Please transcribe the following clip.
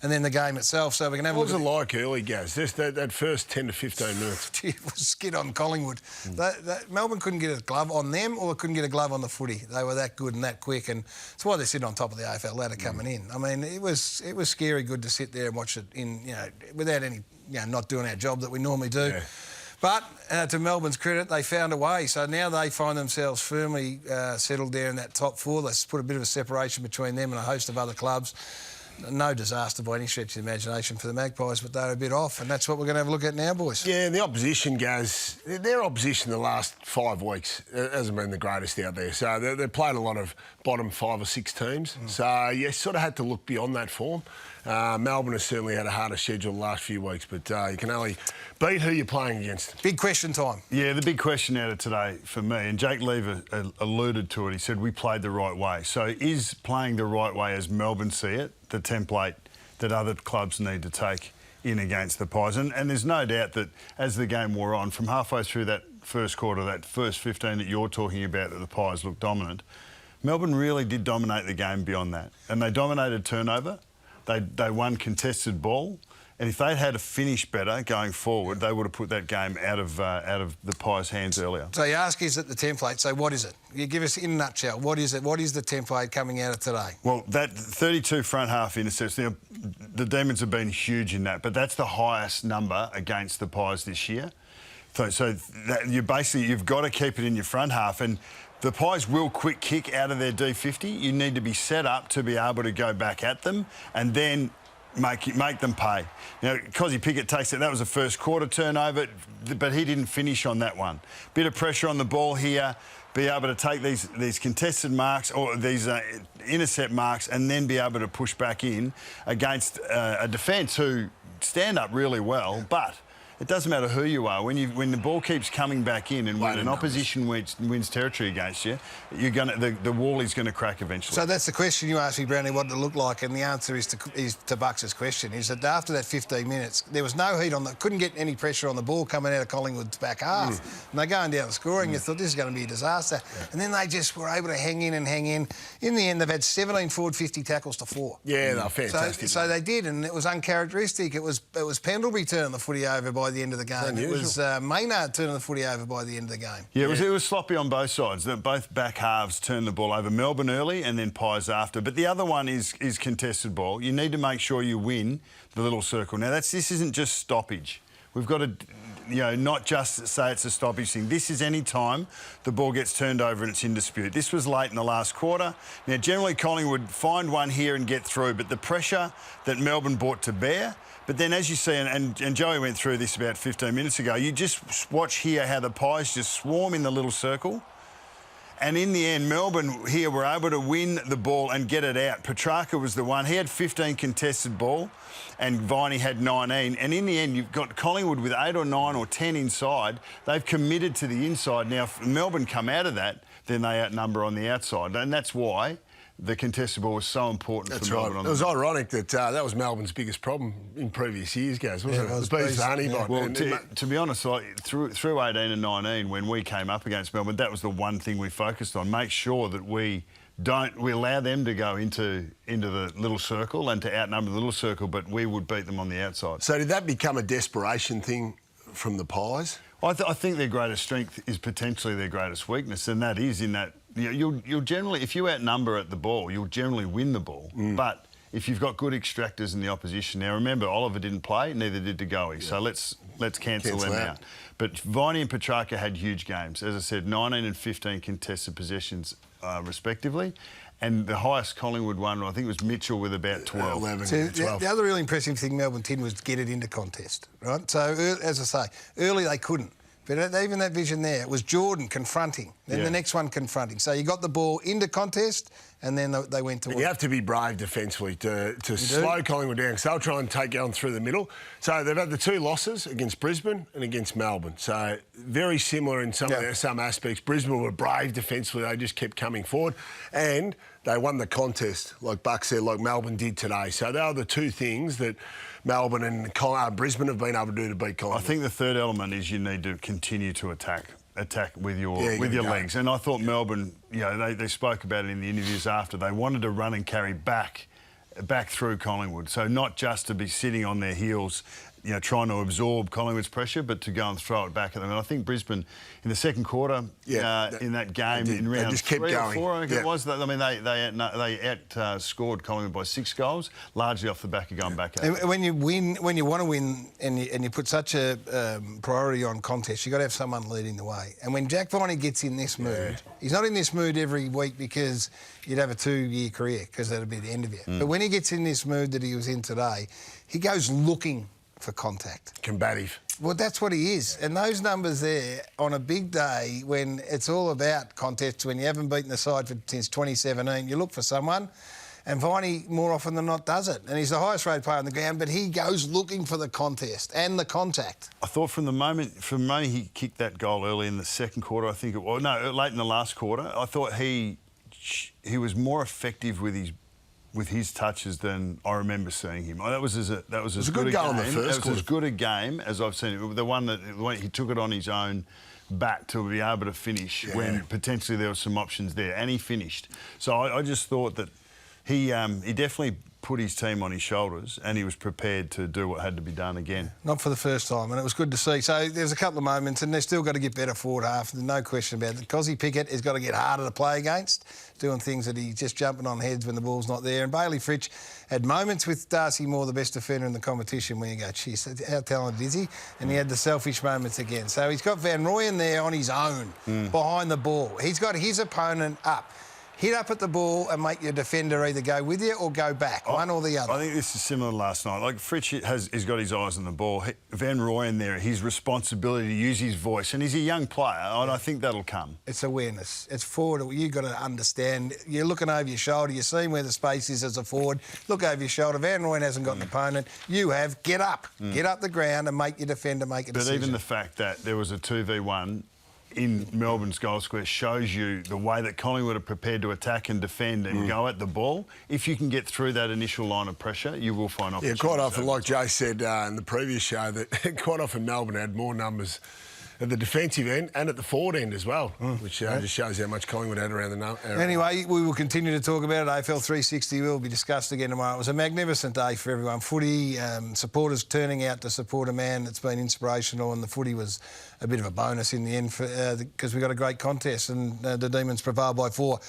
and then the game itself. So we can have a What look was it like early, Gaz? Just that first 10 to 15 minutes. It was skid on Collingwood. Melbourne couldn't get a glove on them or couldn't get a glove on the Footy. They were that good and that quick, and that's why they're sitting on top of the AFL ladder coming in. I mean, it was scary good to sit there and watch it without any, not doing our job that we normally do. Yeah. But to Melbourne's credit, they found a way. So now they find themselves firmly settled there in that top four. Let's put a bit of a separation between them and a host of other clubs. No disaster by any stretch of the imagination for the Magpies, but they're a bit off, and that's what we're going to have a look at now, boys. Yeah, the opposition, Gaz, their opposition the last 5 weeks hasn't been the greatest out there. So they've played a lot of bottom 5 or 6 teams. So you sort of had to look beyond that form. Melbourne has certainly had a harder schedule the last few weeks, but you can only beat who you're playing against. Big question time. Yeah, the big question out of today for me, and Jake Lever alluded to it, he said we played the right way. So is playing the right way as Melbourne see it the template that other clubs need to take in against the Pies? And there's no doubt that as the game wore on, from halfway through that first quarter, that first 15 that you're talking about that the Pies looked dominant, Melbourne really did dominate the game beyond that. And they dominated turnover. They won contested ball, and if they'd had a finish better going forward, they would have put that game out of the Pies' hands earlier. So you ask, is it the template? So what is it? You give us in a nutshell. What is it? What is the template coming out of today? Well, that 32 front half intercepts. Now, the Demons have been huge in that, but that's the highest number against the Pies this year. So you've got to keep it in your front half, and the Pies will quick kick out of their D50. You need to be set up to be able to go back at them and then make them pay. Now, Cozzy Pickett takes it. That was a first quarter turnover, but he didn't finish on that one. Bit of pressure on the ball here, be able to take these contested marks or these intercept marks and then be able to push back in against a defence who stand up really well, but it doesn't matter who you are. When the ball keeps coming back in and when an opposition wins territory against you, the wall is going to crack eventually. So that's the question you asked me, Brownie, what did it look like? And the answer is to Bucks' question, is that after that 15 minutes, there was no heat on couldn't get any pressure on the ball coming out of Collingwood's back half. And they're going down the scoring. You thought this is going to be a disaster. Yeah. And then they just were able to hang in and hang in. In the end, they've had 17 forward 50 tackles to 4. Yeah, they're fantastic. So they did, and it was uncharacteristic. It was Pendlebury turning the footy over by the end of the game. It was Maynard turning the footy over by the end of the game. Yeah, it was sloppy on both sides. Both back halves turned the ball over. Melbourne early and then Pies after. But the other one is contested ball. You need to make sure you win the little circle. Now, this isn't just stoppage. We've got to, not just say it's a stoppage thing. This is any time the ball gets turned over and it's in dispute. This was late in the last quarter. Now, generally, Collingwood find one here and get through, but the pressure that Melbourne brought to bear. But then, as you see, and Joey went through this about 15 minutes ago, you just watch here how the Pies just swarm in the little circle. And in the end, Melbourne here were able to win the ball and get it out. Petrarca was the one. He had 15 contested ball and Viney had 19. And in the end, you've got Collingwood with 8 or 9 or 10 inside. They've committed to the inside. Now, if Melbourne come out of that, then they outnumber on the outside. And that's why the contested ball was so important for Melbourne. It was ironic that that was Melbourne's biggest problem in previous years, guys, wasn't it? It was Bees Honey. Well, to be honest, through 18 and 19, when we came up against Melbourne, that was the one thing we focused on. Make sure that we allow them to go into the little circle and to outnumber the little circle, but we would beat them on the outside. So did that become a desperation thing from the Pies? I think their greatest strength is potentially their greatest weakness, and that is in that you'll generally, if you outnumber at the ball, you'll generally win the ball. But if you've got good extractors in the opposition, now remember Oliver didn't play, neither did DeGoey, so let's cancel them out. But Viney and Petrarca had huge games, as I said, 19 and 15 contested possessions respectively. And the highest Collingwood one, I think it was Mitchell with about 12. 11, so 12. The other really impressive thing Melbourne did was get it into contest, right? So, as I say, early they couldn't. But even that vision there, it was Jordan confronting, then the next one confronting. So you got the ball into contest and then they went to... You have to be brave defensively to slow Collingwood down because they'll try and take on through the middle. So they've had the 2 losses against Brisbane and against Melbourne. So very similar in some aspects. Brisbane were brave defensively. They just kept coming forward. And they won the contest, like Buck said, like Melbourne did today. So they are the 2 things that Melbourne and Brisbane have been able to do to beat Collingwood. I think the third element is you need to continue to attack with your legs. And I thought Melbourne, they spoke about it in the interviews after. They wanted to run and carry back back through Collingwood. So not just to be sitting on their heels, trying to absorb Collingwood's pressure, but to go and throw it back at them. And I think Brisbane, in the second quarter, in that game, in round just kept 3 or going. 4, I think it was. I mean, they outscored Collingwood by 6 goals, largely off the back of going back at it. And when you want to win, and you put such a priority on contest, you've got to have someone leading the way. And when Jack Viney gets in this mood, he's not in this mood every week because you'd have a 2-year career, because that'd be the end of it. But when he gets in this mood that he was in today, he goes looking for contact. Combative. Well, that's what he is. And those numbers there on a big day when it's all about contests, when you haven't beaten the side since 2017, you look for someone, and Viney more often than not does it. And he's the highest rated player on the ground, but he goes looking for the contest and the contact. I thought from the moment he kicked that goal early in the second quarter, I think it was, no, late in the last quarter, I thought he was more effective with his touches than I remember seeing him. That was as good a goal in game. the first. That was as good a game as I've seen it. The one that he took it on his own bat to be able to finish when potentially there were some options there, and he finished. So I just thought that he definitely put his team on his shoulders, and he was prepared to do what had to be done again. Not for the first time, and it was good to see. So there's a couple of moments, and they've still got to get better forward half. There's no question about it. Cozzy Pickett has got to get harder to play against, doing things that he's just jumping on heads when the ball's not there. And Bailey Fritsch had moments with Darcy Moore, the best defender in the competition, where you go, geez, how talented is he? And he had the selfish moments again. So he's got Van Rooyen there on his own, behind the ball. He's got his opponent up. Hit up at the ball and make your defender either go with you or go back, one or the other. I think this is similar to last night. Like, Fritsch has got his eyes on the ball. Van Rooyen there, his responsibility to use his voice, and he's a young player, and I think that'll come. It's awareness. It's forward. You've got to understand. You're looking over your shoulder. You're seeing where the space is as a forward. Look over your shoulder. Van Rooyen hasn't got an opponent. You have. Get up. Get up the ground and make your defender make a decision. But even the fact that there was a 2v1 in Melbourne's goal square shows you the way that Collingwood are prepared to attack and defend and go at the ball. If you can get through that initial line of pressure, you will find opportunities. Yeah, quite often, like Jay said in the previous show, that quite often Melbourne had more numbers at the defensive end and at the forward end as well, which just shows how much Collingwood had around the... Anyway, we will continue to talk about it. AFL 360 will be discussed again tomorrow. It was a magnificent day for everyone. Footy, supporters turning out to support a man that's been inspirational, and the footy was a bit of a bonus in the end because we got a great contest, and the Demons prevailed by 4.